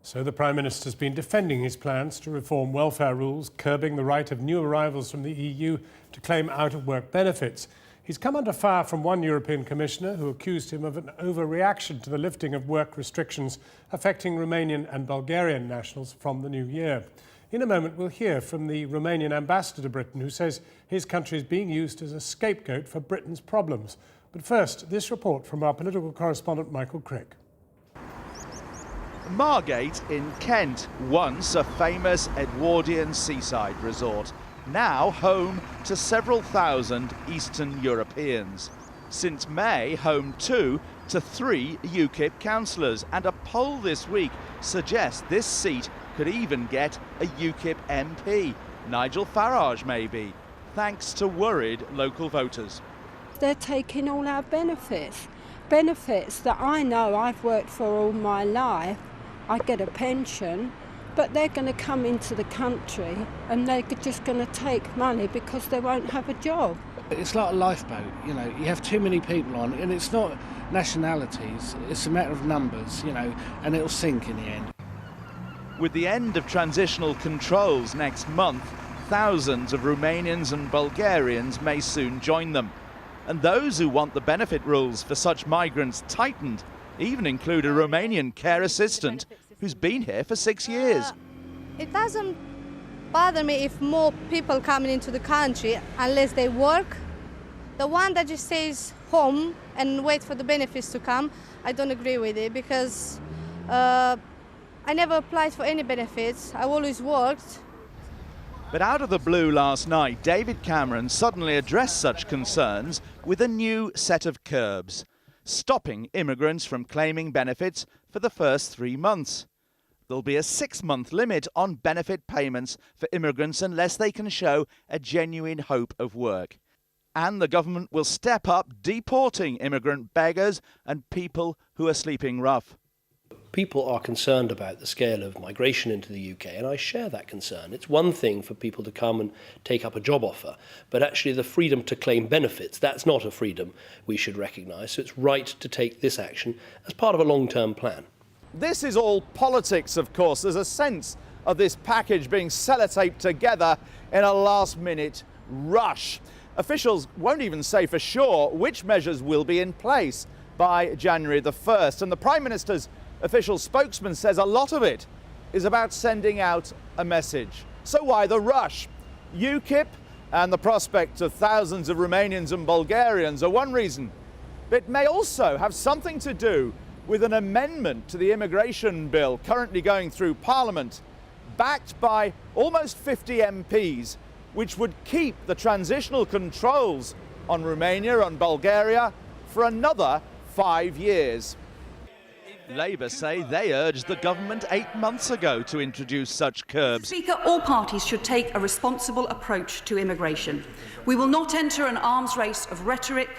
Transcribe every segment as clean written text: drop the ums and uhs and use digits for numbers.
So the Prime Minister's been defending his plans to reform welfare rules, curbing the right of new arrivals from the EU to claim out-of-work benefits. He's come under fire from one European Commissioner who accused him of an overreaction to the lifting of work restrictions affecting Romanian and Bulgarian nationals from the new year. In a moment, we'll hear from the Romanian ambassador to Britain, who says his country is being used as a scapegoat for Britain's problems. But first, this report from our political correspondent, Michael Crick. Margate in Kent, once a famous Edwardian seaside resort, now home to several thousand Eastern Europeans. Since May, home too to 3 UKIP councillors, and a poll this week suggests this seat could even get a UKIP MP, Nigel Farage maybe, thanks to worried local voters. They're taking all our benefits that I know I've worked for all my life. I get a pension, but they're going to come into the country and they're just going to take money because they won't have a job. It's like a lifeboat, you know, you have too many people on, and it's not nationalities, it's a matter of numbers, you know, and it'll sink in the end. With the end of transitional controls next month, thousands of Romanians and Bulgarians may soon join them. And those who want the benefit rules for such migrants tightened even include a Romanian care assistant who's been here for 6 years. It doesn't bother me if more people coming into the country unless they work. The one that just stays home and wait for the benefits to come, I don't agree with it because I never applied for any benefits. I always worked. But out of the blue last night, David Cameron suddenly addressed such concerns with a new set of curbs, stopping immigrants from claiming benefits for the first 3 months. There'll be a 6-month limit on benefit payments for immigrants unless they can show a genuine hope of work. And the government will step up deporting immigrant beggars and people who are sleeping rough. People are concerned about the scale of migration into the UK, and I share that concern. It's one thing for people to come and take up a job offer, but actually the freedom to claim benefits, that's not a freedom we should recognise. So it's right to take this action as part of a long-term plan. This is all politics, of course. There's a sense of this package being sellotaped together in a last-minute rush. Officials won't even say for sure which measures will be in place by January the 1st, and the Prime Minister's official spokesman says a lot of it is about sending out a message. So why the rush? UKIP and the prospect of thousands of Romanians and Bulgarians are one reason. But it may also have something to do with an amendment to the immigration bill currently going through Parliament, backed by almost 50 MPs, which would keep the transitional controls on Romania and Bulgaria for another 5 years. Labour say they urged the government 8 months ago to introduce such curbs. Speaker, all parties should take a responsible approach to immigration. We will not enter an arms race of rhetoric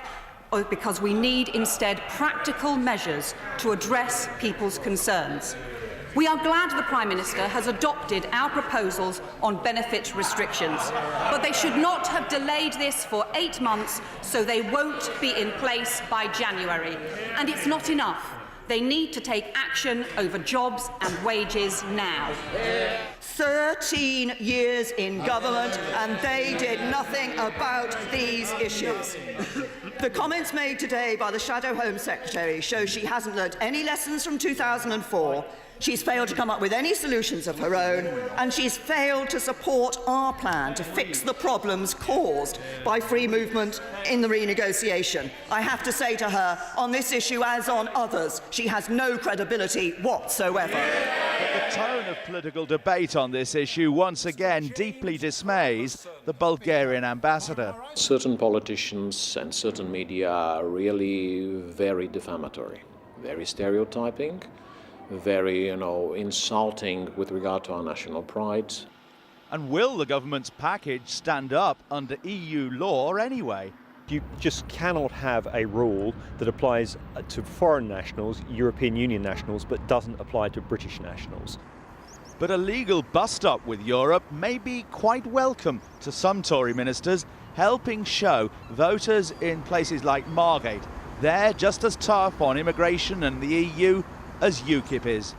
because we need instead practical measures to address people's concerns. We are glad the Prime Minister has adopted our proposals on benefit restrictions, but they should not have delayed this for 8 months so they won't be in place by January. And it's not enough. They need to take action over jobs and wages now. 13 years in government and they did nothing about these issues. The comments made today by the Shadow Home Secretary show she hasn't learnt any lessons from 2004. She's failed to come up with any solutions of her own, and she's failed to support our plan to fix the problems caused by free movement in the renegotiation. I have to say to her, on this issue as on others, she has no credibility whatsoever. But the tone of political debate on this issue once again deeply dismays the Bulgarian ambassador. Certain politicians and certain media are really very defamatory, very stereotyping, very, insulting with regard to our national pride. And will the government's package stand up under EU law anyway? You just cannot have a rule that applies to foreign nationals, European Union nationals, but doesn't apply to British nationals. But a legal bust-up with Europe may be quite welcome to some Tory ministers, helping show voters in places like Margate they're just as tough on immigration and the EU as UKIP is.